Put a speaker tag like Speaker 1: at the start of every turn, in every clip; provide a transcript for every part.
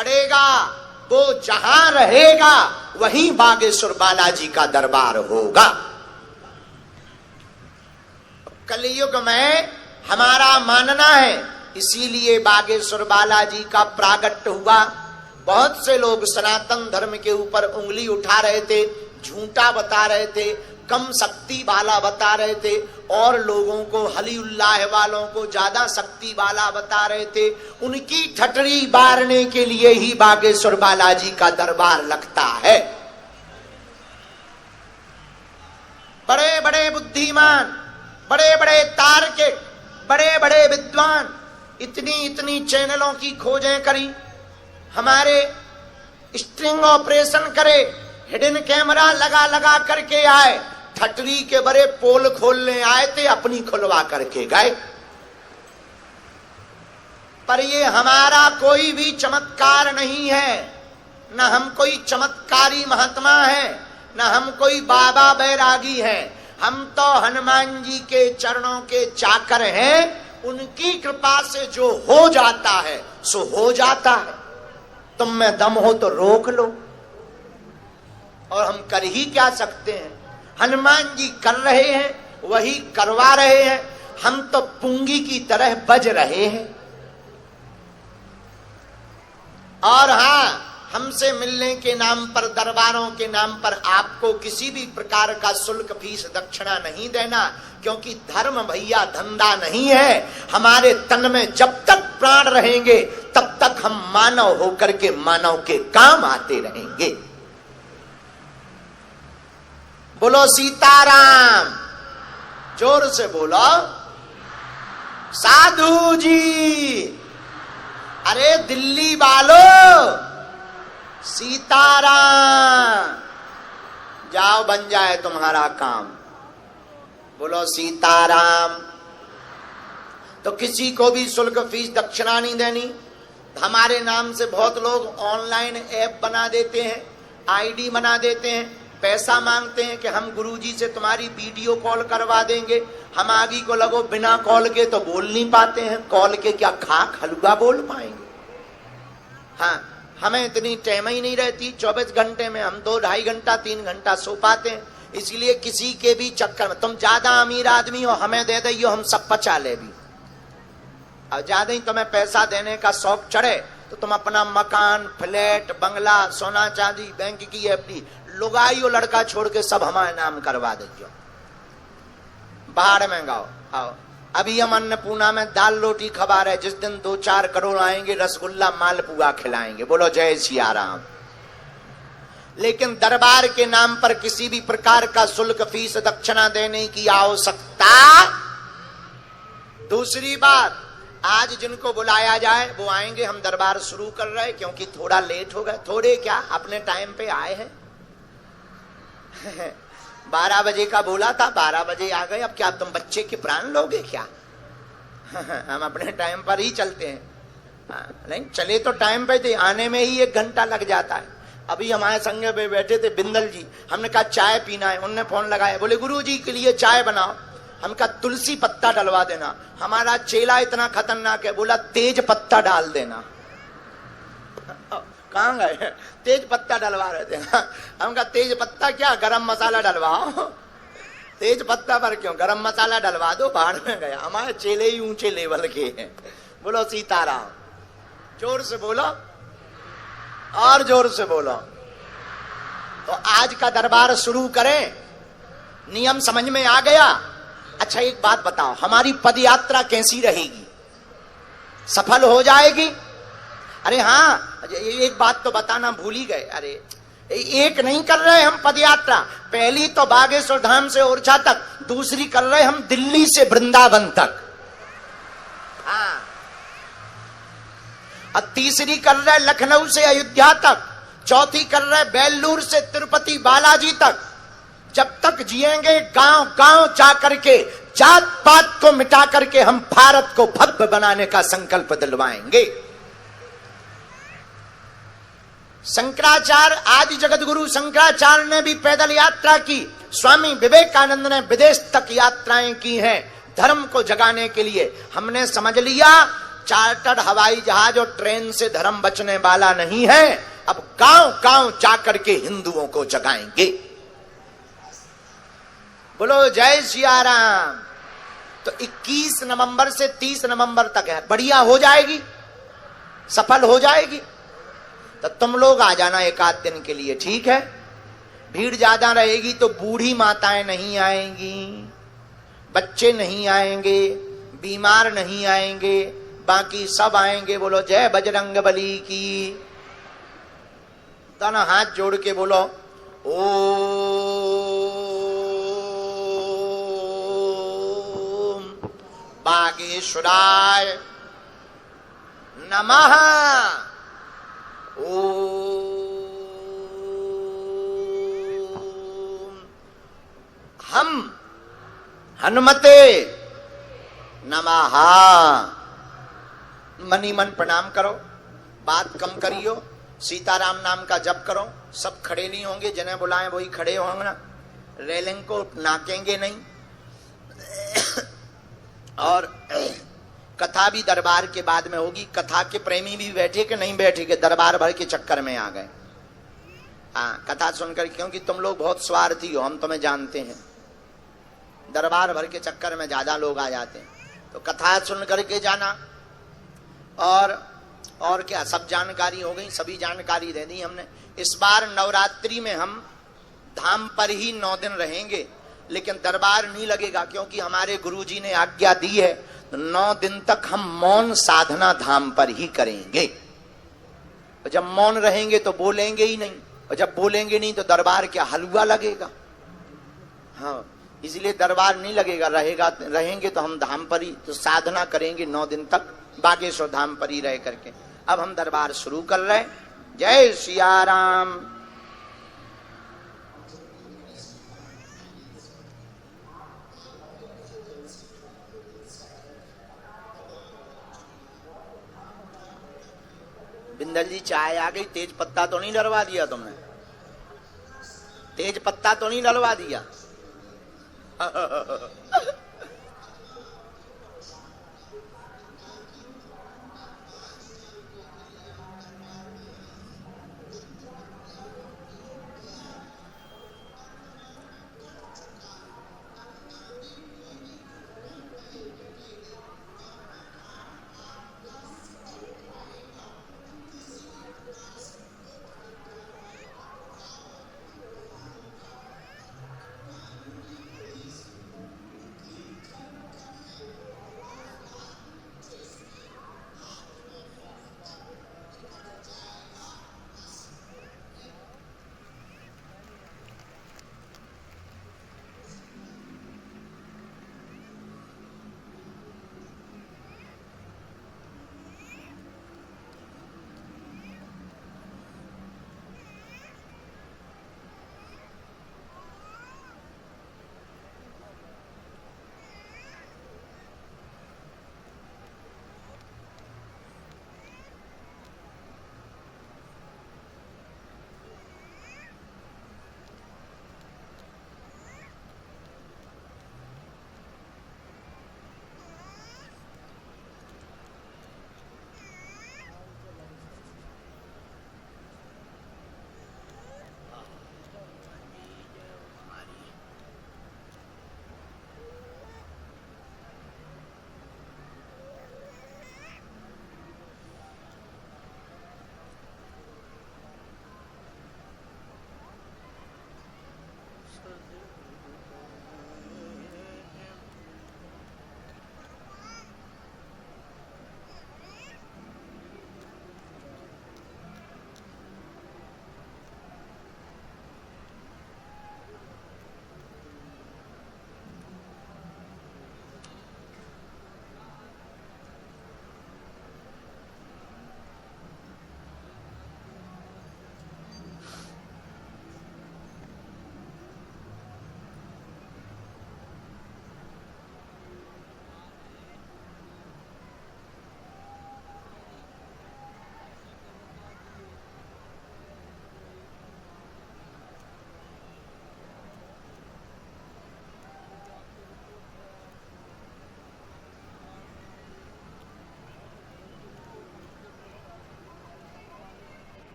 Speaker 1: पड़ेगा, वो जहां रहेगा वहीं बागेश्वर बालाजी का दरबार होगा। कलयुग में हमारा मानना है, इसीलिए बागेश्वर बालाजी का प्रागट्य हुआ। बहुत से लोग सनातन धर्म के ऊपर उंगली उठा रहे थे, झूठा बता रहे थे, कम शक्ति वाला बता रहे थे, और लोगों को हलीउल्लाह वालों को ज्यादा शक्ति वाला बता रहे थे। उनकी ठटरी बारने के लिए ही बागेश्वर बालाजी का दरबार लगता है। बड़े बड़े बुद्धिमान, बड़े बड़े तार्किक, बड़े बड़े विद्वान इतनी इतनी चैनलों की खोजें करी, हमारे स्ट्रिंग ऑपरेशन करे, हिडन कैमरा लगा लगा करके आए, ठटरी के बड़े पोल खोलने आए थे, अपनी खुलवा करके गए। पर ये हमारा कोई भी चमत्कार नहीं है, न हम कोई चमत्कारी महात्मा है, न हम कोई बाबा बैरागी है। हम तो हनुमान जी के चरणों के चाकर हैं। उनकी कृपा से जो हो जाता है सो हो जाता है। तुम में दम हो तो रोक लो, और हम कर ही क्या सकते हैं। हनुमान जी कर रहे हैं, वही करवा रहे हैं, हम तो पुंगी की तरह बज रहे हैं। और हाँ, हमसे मिलने के नाम पर, दरबारों के नाम पर आपको किसी भी प्रकार का शुल्क, फीस, दक्षिणा नहीं देना, क्योंकि धर्म भैया धंधा नहीं है। हमारे तन में जब तक प्राण रहेंगे तब तक हम मानव होकर के मानव के काम आते रहेंगे। बोलो सीताराम, जोर से बोलो। साधु जी, अरे दिल्ली वालों, सीताराम, जाओ बन जाए तुम्हारा काम। बोलो सीताराम। तो किसी को भी शुल्क, फीस, दक्षिणा नहीं देनी। हमारे नाम से बहुत लोग ऑनलाइन ऐप बना देते हैं, आईडी बना देते हैं, पैसा मांगते हैं कि हम गुरुजी से तुम्हारी वीडियो कॉल करवा देंगे। हम आगे को लगो बिना कॉल के तो बोल नहीं पाते हैं, कॉल के क्या खाक हलवा बोल पाएंगे। हाँ, हमें इतनी टाइम ही नहीं रहती, 24 घंटे में हम 2-2.5 घंटा 3 घंटा सो पाते हैं। इसलिए किसी के भी चक्कर में, तुम ज्यादा अमीर आदमी हो, हमें दे दो, हम सब पचा ले भी। और ज्यादा ही तुम्हें पैसा देने का शौक चढ़े तो तुम अपना मकान, फ्लैट, बंगला, सोना चांदी, बैंक की एफडी, लुगाई और लड़का छोड़ के सब हमारे नाम करवा दो। बाहर में गाओ। आओ, अभी हम अन्नपूर्णा में दाल रोटी खबा रहे, जिस दिन 2-4 करोड़ आएंगे रसगुल्ला मालपुआ खिलाएंगे। बोलो जय सिया राम। लेकिन दरबार के नाम पर किसी भी प्रकार का शुल्क, फीस, दक्षिणा देने की आवश्यकता। दूसरी बात, आज जिनको बुलाया जाए वो आएंगे। हम दरबार शुरू कर रहे क्योंकि थोड़ा लेट हो गए। थोड़े क्या, अपने टाइम पे आए हैं। 12 बजे का बोला था, 12 बजे आ गए। अब क्या तुम बच्चे के प्राण लोगे क्या? हम अपने टाइम पर ही चलते हैं। नहीं चले तो टाइम पे थे, आने में ही 1 घंटा लग जाता है। अभी हमारे संग पे बैठे थे बिंदल जी, हमने कहा चाय पीना है, उनने फोन लगाया, बोले गुरुजी के लिए चाय बनाओ। हम कहा तुलसी पत्ता डलवा देना। हमारा चेला इतना खतरनाक है, बोला तेज पत्ता डाल देना। कहाँ गए? तेज पत्ता डलवा रहे थे। हम कहा तेज पत्ता क्या, गरम मसाला डलवाओ। तेज पत्ता पर क्यों, गरम मसाला डलवा दो। बाहर में गया। हमारे चेले ही ऊंचे लेवल के हैं। बोलो सीताराम, जोर से बोलो और जोर से बोलो। तो आज का दरबार शुरू करें। नियम समझ में आ गया? अच्छा एक बात बताओ, हमारी पद यात्रा कैसी रहेगी? सफल हो जाएगी? अरे हाँ, एक बात तो बताना भूल ही गए। अरे एक नहीं कर रहे हम पद यात्रा। पहली तो बागेश्वर धाम से ओरछा तक, दूसरी कर रहे हम दिल्ली से वृंदावन तक। हाँ, अब तीसरी कर रहे लखनऊ से अयोध्या तक, चौथी कर रहे बेल्लूर से तिरुपति बालाजी तक। जब तक जिएंगे गांव गांव जा करके, जात पात को मिटा करके हम भारत को भव्य बनाने का संकल्प दिलवाएंगे। शंकराचार्य, आदि जगत गुरु शंकराचार्य ने भी पैदल यात्रा की। स्वामी विवेकानंद ने विदेश तक यात्राएं की हैं धर्म को जगाने के लिए। हमने समझ लिया चार्टर्ड हवाई जहाज और ट्रेन से धर्म बचने वाला नहीं है। अब गांव गांव जाकर के हिंदुओं को जगाएंगे। बोलो जय सिया राम। तो 21 नवंबर से 30 नवंबर तक है, बढ़िया हो जाएगी, सफल हो जाएगी। तो तुम लोग आ जाना एक आध दिन के लिए, ठीक है। भीड़ ज्यादा रहेगी तो बूढ़ी माताएं नहीं आएंगी, बच्चे नहीं आएंगे, बीमार नहीं आएंगे, बाकी सब आएंगे। बोलो जय बजरंग बली की। दोनों हाथ जोड़ के बोलो ओम बागेश्वराय नमः। ओम हम हनुमते नमः। मनी मन प्रणाम करो, बात कम करियो, सीताराम नाम का जप करो। सब खड़े नहीं होंगे, जिन्हें बुलाएं वही खड़े होंगे ना, रेलिंग को नाकेंगे नहीं। और कथा भी दरबार के बाद में होगी। कथा के प्रेमी भी बैठे कि नहीं बैठे कि दरबार भर के चक्कर में आ गए। हाँ, कथा सुनकर, क्योंकि तुम लोग बहुत स्वार्थी हो, हम तुम्हें जानते हैं। दरबार भर के चक्कर में ज्यादा लोग आ जाते हैं, तो कथा सुन करके जाना। और क्या, सब जानकारी हो गई, सभी जानकारी दे दी हमने। इस बार नवरात्रि में हम धाम पर ही 9 दिन रहेंगे, लेकिन दरबार नहीं लगेगा, क्योंकि हमारे गुरुजी ने आज्ञा दी है। 9 दिन तक हम मौन साधना धाम पर ही करेंगे। और जब मौन रहेंगे तो बोलेंगे ही नहीं, और जब बोलेंगे नहीं तो दरबार क्या हलवा लगेगा। हाँ, इसलिए दरबार नहीं लगेगा, रहेंगे तो हम धाम पर ही तो साधना करेंगे 9 दिन तक, बागेश्वर धाम पर ही रह करके। अब हम दरबार शुरू कर रहे हैं। जय सिया राम। बिंदल जी चाय आ गई। तेज पत्ता तो नहीं डलवा दिया तुमने? तेज पत्ता तो नहीं डलवा दिया?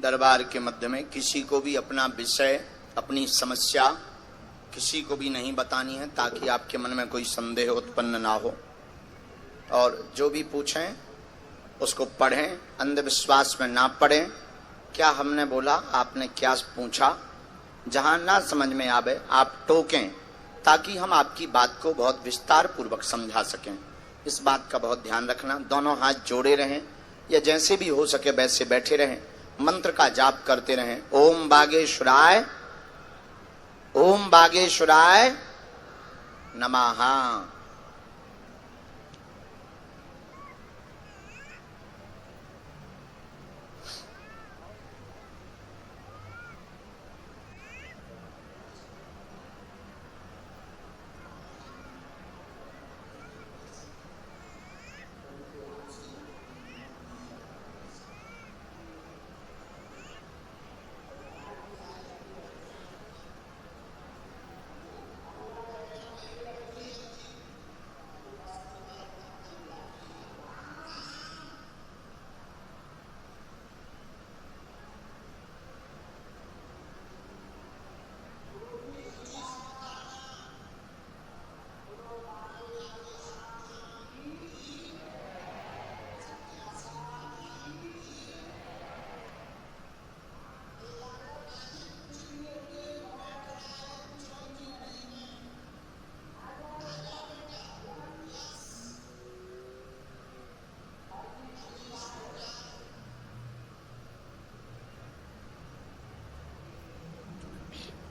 Speaker 1: दरबार के मध्य में किसी को भी अपना विषय, अपनी समस्या किसी को भी नहीं बतानी है, ताकि आपके मन में कोई संदेह उत्पन्न ना हो। और जो भी पूछें उसको पढ़ें, अंधविश्वास में ना पढ़ें। क्या हमने बोला, आपने क्या पूछा, जहां ना समझ में आवे आप टोकें, ताकि हम आपकी बात को बहुत विस्तार पूर्वक समझा सकें। इस बात का बहुत ध्यान रखना। दोनों हाथ जोड़े रहें या जैसे भी हो सके वैसे बैठे रहें, मंत्र का जाप करते रहें। ओम बागेश्वराय, ओम बागेश्वराय नमः।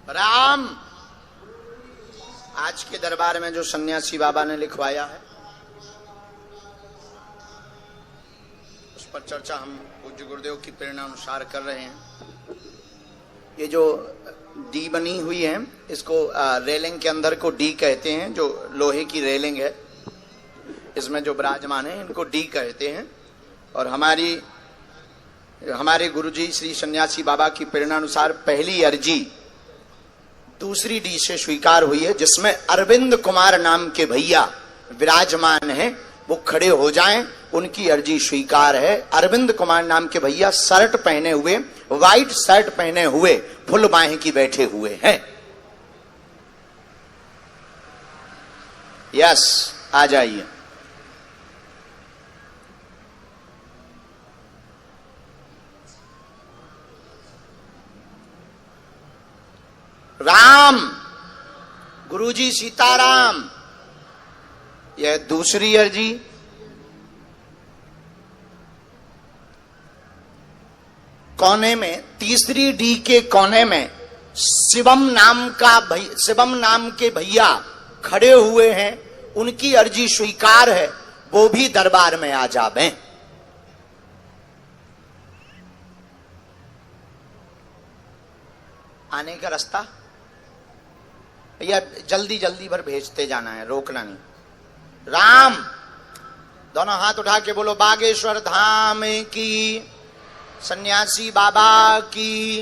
Speaker 1: राम, आज के दरबार में जो सन्यासी बाबा ने लिखवाया है उस पर चर्चा हम पूज्य गुरुदेव की प्रेरणा अनुसार कर रहे हैं। ये जो डी बनी हुई है, इसको रेलिंग के अंदर को डी कहते हैं। जो लोहे की रेलिंग है इसमें जो विराजमान है इनको डी कहते हैं। और हमारे गुरुजी श्री सन्यासी बाबा की प्रेरणा अनुसार पहली अर्जी दूसरी डी से स्वीकार हुई है, जिसमें अरविंद कुमार नाम के भैया विराजमान हैं। वो खड़े हो जाएं, उनकी अर्जी स्वीकार है। अरविंद कुमार नाम के भैया शर्ट पहने हुए, व्हाइट शर्ट पहने हुए, फुल बाहें की बैठे हुए हैं। यस, आ जाइए। राम, गुरुजी सीताराम, यह दूसरी अर्जी। कोने में तीसरी डी के कोने में शिवम नाम के भैया खड़े हुए हैं, उनकी अर्जी स्वीकार है, वो भी दरबार में आ जावें। आने का रास्ता या जल्दी जल्दी भर भेजते जाना है, रोकना नहीं। राम, दोनों हाथ उठा के बोलो बागेश्वर धाम की, सन्यासी बाबा की।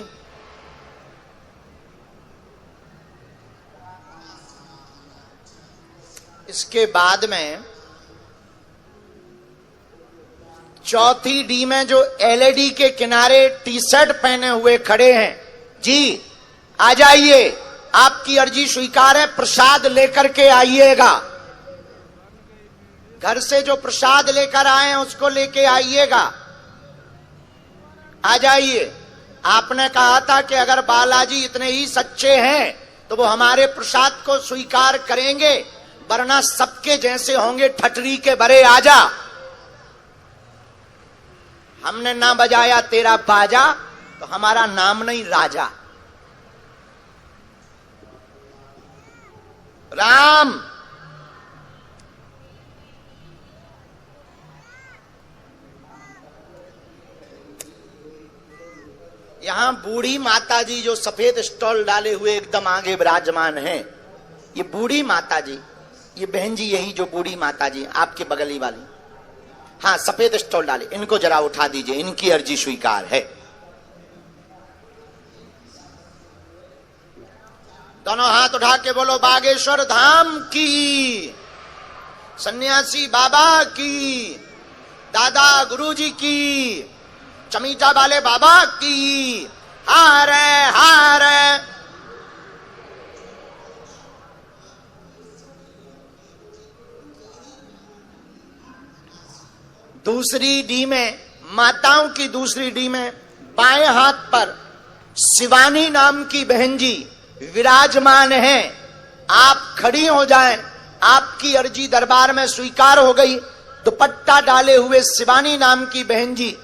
Speaker 1: इसके बाद में चौथी डी में जो एलईडी के किनारे टी शर्ट पहने हुए खड़े हैं, जी आ जाइए, आपकी अर्जी स्वीकार है। प्रसाद लेकर के आइएगा, घर से जो प्रसाद लेकर आए हैं उसको लेके आइएगा। आ जाइए। आपने कहा था कि अगर बालाजी इतने ही सच्चे हैं तो वो हमारे प्रसाद को स्वीकार करेंगे, वरना सबके जैसे होंगे ठटरी के बरे आजा। हमने ना बजाया तेरा बाजा तो हमारा नाम नहीं राजा। राम, यहां बूढ़ी माता जी जो सफेद स्टॉल डाले हुए एकदम आगे विराजमान हैं, ये बूढ़ी माता जी, ये बहन जी, यही जो बूढ़ी माता जी आपके बगली वाली, हाँ सफेद स्टॉल डाले, इनको जरा उठा दीजिए, इनकी अर्जी स्वीकार है। दोनों हाथ उठा के बोलो बागेश्वर धाम की, सन्यासी बाबा की, दादा गुरुजी की, चमीटा वाले बाबा की हार हार। दूसरी डी में, माताओं की दूसरी डी में बाएं हाथ पर शिवानी नाम की बहन जी विराजमान हैं। आप खड़ी हो जाएं, आपकी अर्जी दरबार में स्वीकार हो गई। दुपट्टा डाले हुए शिवानी नाम की बहन जी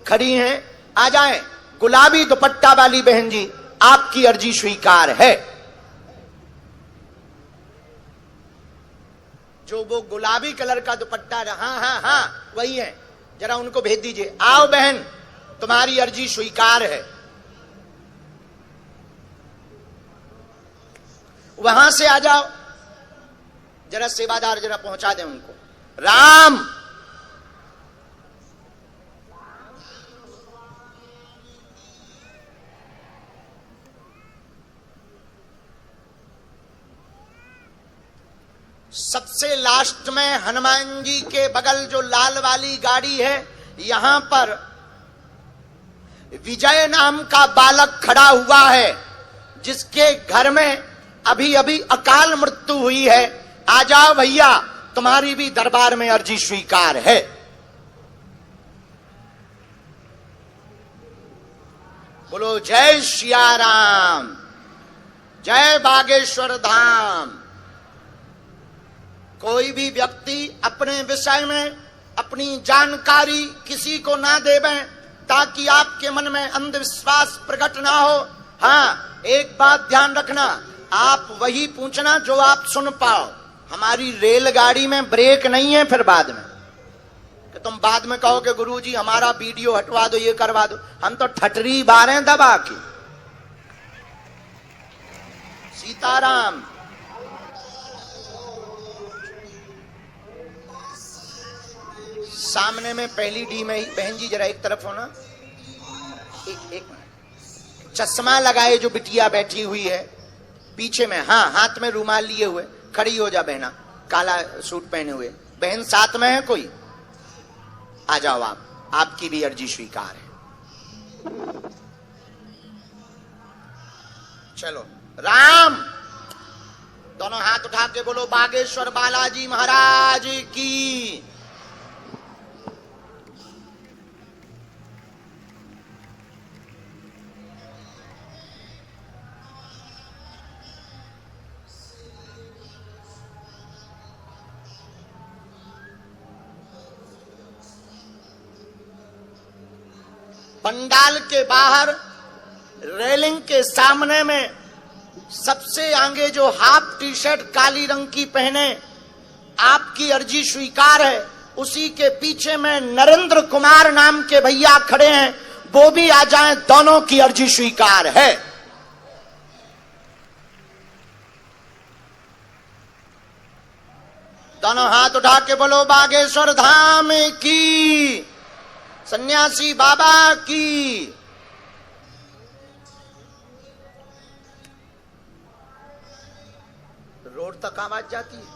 Speaker 1: खड़ी हैं, आ जाएं। गुलाबी दुपट्टा वाली बहन जी, आपकी अर्जी स्वीकार है। जो वो गुलाबी कलर का दुपट्टा, हाँ हाँ हाँ वही है, जरा उनको भेज दीजिए। आओ बहन, तुम्हारी अर्जी स्वीकार है। वहां से आ जाओ, जरा सेवादार जरा पहुंचा दे उनको। राम सबसे लास्ट में हनुमान जी के बगल जो लाल वाली गाड़ी है, यहां पर विजय नाम का बालक खड़ा हुआ है, जिसके घर में अभी अभी अकाल मृत्यु हुई है। आ जाओ भैया, तुम्हारी भी दरबार में अर्जी स्वीकार है। बोलो जय सिया राम, जय बागेश्वर धाम। कोई भी व्यक्ति अपने विषय में अपनी जानकारी किसी को ना देवें, ताकि आपके मन में अंधविश्वास प्रकट ना हो। हाँ, एक बात ध्यान रखना, आप वही पूछना जो आप सुन पाओ। हमारी रेलगाड़ी में ब्रेक नहीं है फिर बाद में कि तुम बाद में कहो कि गुरुजी हमारा वीडियो हटवा दो, ये करवा दो। हम तो ठटरी बारें दबा के। सीताराम। सामने में पहली डी में ही बहन जी जरा एक तरफ हो ना, एक मिनट। चश्मा लगाए जो बिटिया बैठी हुई है पीछे में, हाँ हाथ में रुमाल लिए हुए खड़ी हो जा बहना, काला सूट पहने हुए। बहन साथ में है कोई? आ जाओ आप, आपकी भी अर्जी स्वीकार है। चलो राम, दोनों हाथ उठा के बोलो बागेश्वर बालाजी महाराज की। पंडाल के बाहर रेलिंग के सामने में सबसे आगे जो हाफ टी शर्ट काली रंग की पहने, आपकी अर्जी स्वीकार है। उसी के पीछे में नरेंद्र कुमार नाम के भैया खड़े हैं, वो भी आ जाएं, दोनों की अर्जी स्वीकार है। दोनों हाथ उठा के बोलो बागेश्वर धाम की, सन्यासी बाबा की। रोड तक आवाज जाती है?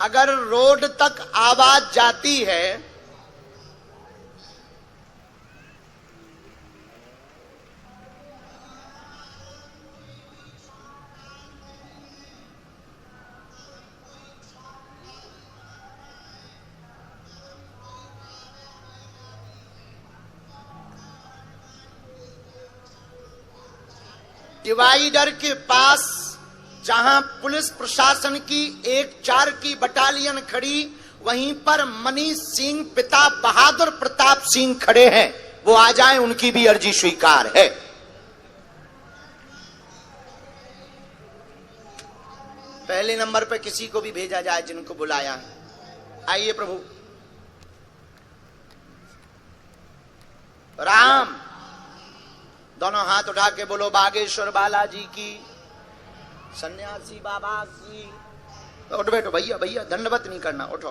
Speaker 1: अगर रोड तक आवाज जाती है डिवाइडर के पास जहां पुलिस प्रशासन की 1-4 की बटालियन खड़ी, वहीं पर मनीष सिंह पिता बहादुर प्रताप सिंह खड़े हैं, वो आ जाएं, उनकी भी अर्जी स्वीकार है। पहले नंबर पे किसी को भी भेजा जाए जिनको बुलाया है। आइए प्रभु। राम, दोनों हाथ उठा के बोलो बागेश्वर बालाजी की, सन्यासी बाबा की। उठ बैठो भैया, भैया दंडवत नहीं करना, उठो।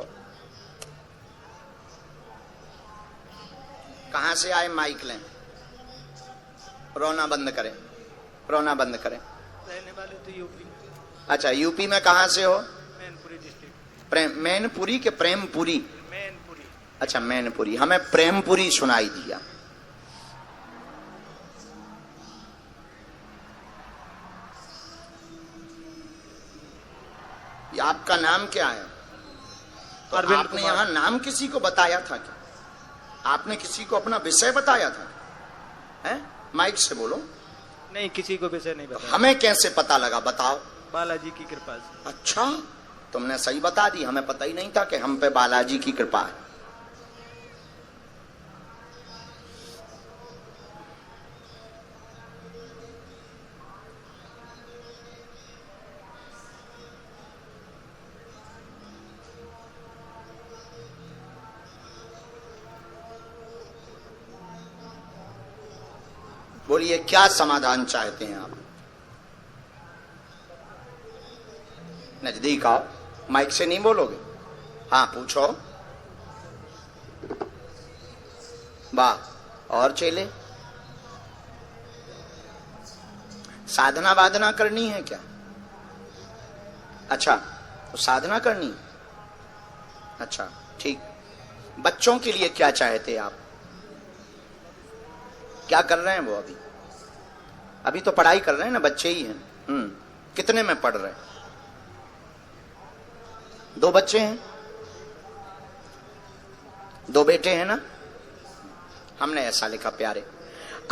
Speaker 1: कहां से आए माइक लें, रोना बंद करें, रोना बंद करें।
Speaker 2: रहने वाले तो यूपी।
Speaker 1: अच्छा, यूपी में कहां से हो?
Speaker 2: मैनपुरी डिस्ट्रिक्ट।
Speaker 1: प्रेम मैनपुरी के प्रेमपुरी?
Speaker 2: मैनपुरी।
Speaker 1: अच्छा मैनपुरी, हमें प्रेमपुरी सुनाई दिया। ये आपका नाम क्या है? तो आपने यहाँ नाम किसी को बताया था क्या? आपने किसी को अपना विषय बताया था? हैं? माइक से बोलो।
Speaker 2: नहीं, किसी को विषय नहीं बताया।
Speaker 1: हमें कैसे पता लगा, बताओ?
Speaker 2: बालाजी की कृपा से।
Speaker 1: अच्छा, तुमने सही बता दी, हमें पता ही नहीं था कि हम पे बालाजी की कृपा है। बोलिए क्या समाधान चाहते हैं आप? नजदीक आओ, माइक से नहीं बोलोगे। हाँ पूछो। वाह, और चेले? साधना वादना करनी है क्या? अच्छा, तो साधना करनी। अच्छा ठीक। बच्चों के लिए क्या चाहते हैं आप? क्या कर रहे हैं वो? अभी तो पढ़ाई कर रहे हैं ना, बच्चे ही हैं। कितने में पढ़ रहे हैं? 2 बच्चे हैं, 2 बेटे हैं ना? हमने ऐसा लिखा प्यारे।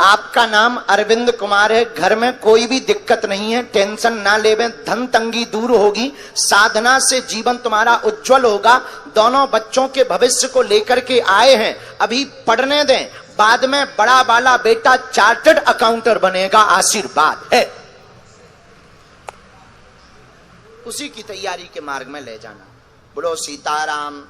Speaker 1: आपका नाम अरविंद कुमार है, घर में कोई भी दिक्कत नहीं है, टेंशन ना लेवें, धन तंगी दूर होगी, साधना से जीवन तुम्हारा उज्जवल होगा। दोनों बच्चों के भविष्य को लेकर के आए हैं, अभी पढ़ने दें, बाद में बड़ा वाला बेटा चार्टर्ड अकाउंटर बनेगा, आशीर्वाद है। उसी की तैयारी के मार्ग में ले जाना। बोलो सीताराम।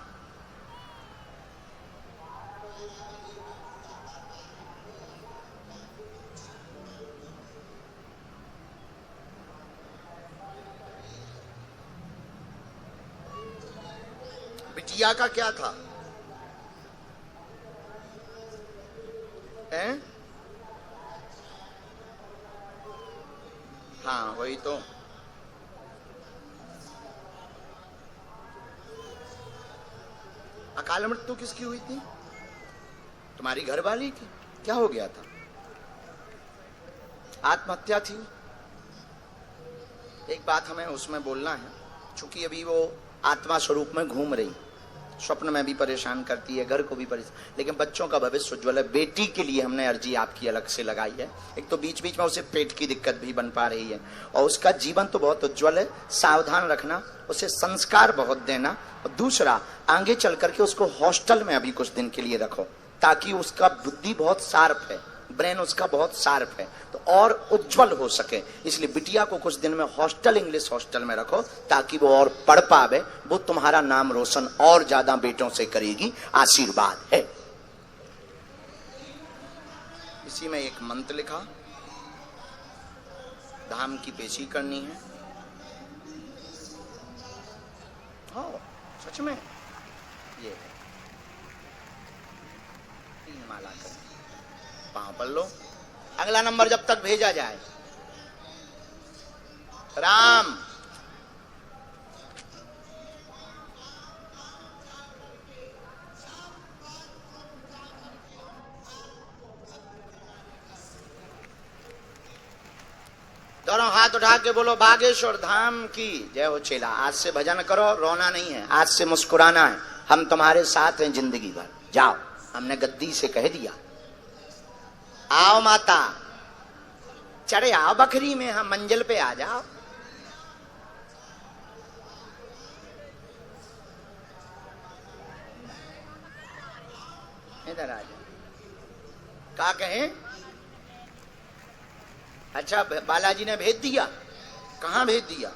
Speaker 1: बिटिया का क्या था? हैं? हाँ वही तो। अकाल मृत्यु किसकी हुई थी? तुम्हारी घरवाली की। क्या हो गया था? आत्महत्या थी। एक बात हमें उसमें बोलना है, चूंकि अभी वो आत्मा स्वरूप में घूम रही, स्वप्न में भी परेशान करती है, घर को भी परेशान, लेकिन बच्चों का भविष्य उज्ज्वल है। बेटी के लिए हमने अर्जी आपकी अलग से लगाई है। एक तो बीच बीच में उसे पेट की दिक्कत भी बन पा रही है, और उसका जीवन तो बहुत उज्ज्वल है। सावधान रखना, उसे संस्कार बहुत देना, और दूसरा आगे चल करके उसको हॉस्टल में अभी कुछ दिन के लिए रखो, ताकि उसका बुद्धि बहुत शार्प है, ब्रेन उसका बहुत शार्प है, तो और उज्जवल हो सके। इसलिए बिटिया को कुछ दिन में हॉस्टल, इंग्लिश हॉस्टल में रखो, ताकि वो और पढ़ पावे, वो तुम्हारा नाम रोशन और ज्यादा बेटों से करेगी, आशीर्वाद है। इसी में एक मंत्र लिखा, धाम की पेशी करनी है। हाँ सच में ये है। 3 माला कर पांव पढ़ लो, अगला नंबर जब तक भेजा जाए। राम दोनों हाथ उठा के बोलो बागेश्वर धाम की जय हो। चेला आज से भजन करो, रोना नहीं है, आज से मुस्कुराना है। हम तुम्हारे साथ हैं जिंदगी भर। जाओ, हमने गद्दी से कह दिया। आओ माता, चढ़े आओ बकरी में, हम मंजिल पे आ जाओ। इधर आ जाओ। क्या कहें? अच्छा बालाजी ने भेज दिया? कहाँ भेज दिया?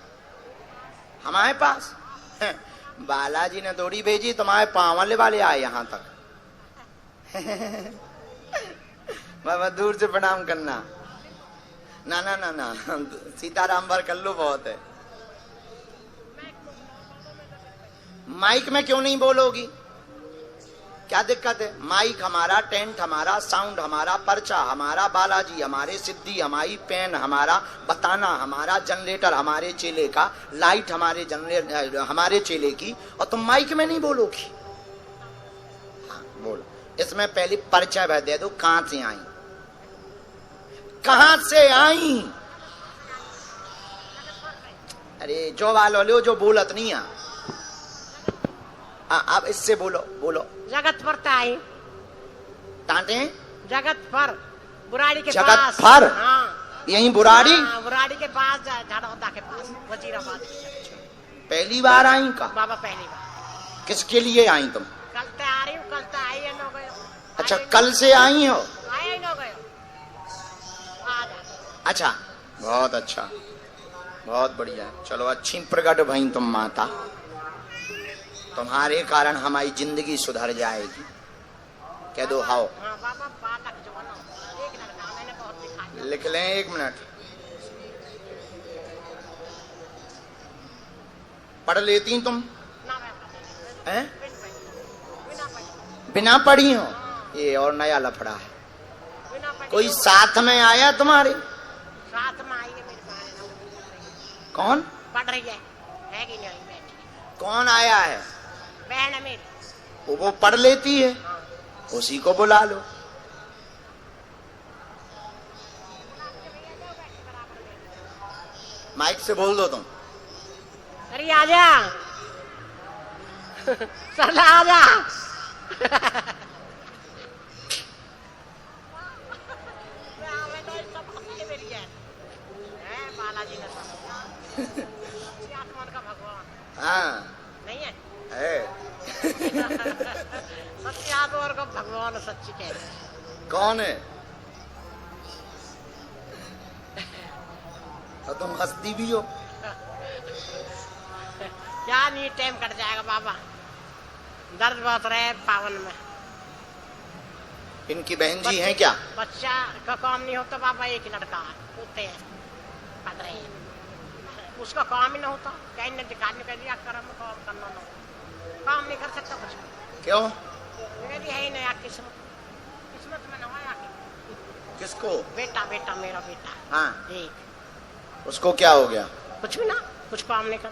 Speaker 1: हमारे पास। बालाजी ने दौड़ी भेजी, तुम्हारे पावले वाले आए यहां तक। बाबा दूर से प्रणाम करना। ना ना ना ना, सीताराम भर कर लो, बहुत है। माइक में क्यों नहीं बोलोगी? क्या दिक्कत है? माइक हमारा, टेंट हमारा, साउंड हमारा, पर्चा हमारा, बालाजी हमारे, सिद्धि हमारी, पेन हमारा, बताना हमारा, जनरेटर हमारे चेले का, लाइट हमारे चेले की, और तुम माइक में नहीं बोलोगी? हाँ बोलो। इसमें पहले पर्चा भर दे दो, कहां से आई, कहां से आई? अरे जो वालो लो, जो बोलत नहीं है। आप इससे बोलो, बोलो।
Speaker 3: जगत पर ताई
Speaker 1: टांटे
Speaker 3: जगत पर बुराड़ी के
Speaker 1: जगत
Speaker 3: पास।
Speaker 1: पर?
Speaker 3: हाँ
Speaker 1: यहीं बुराड़ी?
Speaker 3: हाँ, बुराड़ी के पास, झाड़ौदा के पास, वजीराबाद।
Speaker 1: पहली बार आई का?
Speaker 3: बाबा पहली बार।
Speaker 1: किसके लिए आई तुम?
Speaker 3: कल तो आ रही हूँ, कल तो आई है, नो गयो।
Speaker 1: अच्छा कल से आई हो?
Speaker 3: आई नो गयो। आ जा।
Speaker 1: अच्छा बहुत अच्छा, बहुत बढ़िया। चलो अच्छी प्रकट भई तुम माता, तुम्हारे कारण हमारी जिंदगी सुधर जाएगी। कह दो हाओ।
Speaker 3: हाँ बाबा, बालक जो बनो, एक लड़का मैंने बहुत दिखाया।
Speaker 1: लिख लें, 1 मिनट। पढ़ लेती तुम?
Speaker 3: ना मैं पढ़
Speaker 1: हैं?
Speaker 3: बिना पढ़ी।
Speaker 1: बिना पढ़ी हो? ये और नया लफड़ा है।
Speaker 3: बिना पढ़ी।
Speaker 1: कोई साथ में आया तुम्हारे?
Speaker 3: साथ में आई है मेरी बहन।
Speaker 1: कौन?
Speaker 3: पढ़ रही है कि नहीं? बैठी।
Speaker 1: कौन आया है?
Speaker 3: बहन है मेरी।
Speaker 1: वो पढ़ लेती है,
Speaker 3: हाँ।
Speaker 1: उसी को बुला लो। माइक से बोल दो तुम।
Speaker 3: अरे आजा चला आजा। बालाजी ने आसमान का भगवान
Speaker 1: हाँ
Speaker 3: नहीं है? सच्ची आत्मा का भगवान सच्ची कह रहे।
Speaker 1: कौन है? और तुम हंसती भी हो।
Speaker 3: क्या नहीं, टाइम कट जाएगा बाबा, दर्द बहुत रहे पावन में।
Speaker 1: इनकी बहन जी हैं क्या?
Speaker 3: बच्चा का काम नहीं होता बाबा, एक ही लड़का होते हैं, पढ़ रहे हैं, उसका काम ही ना होता, कहीं न दिखाने के लिए कर्म काम करना ना, काम नहीं कर सकता कुछ।
Speaker 1: क्यों?
Speaker 3: मेरी है ही नहीं किस्मत, किस्मत में ना आया।
Speaker 1: किसको?
Speaker 3: बेटा, बेटा मेरा बेटा।
Speaker 1: हाँ
Speaker 3: एक
Speaker 1: उसको क्या हो गया?
Speaker 3: कुछ भी ना, कुछ काम नहीं कर।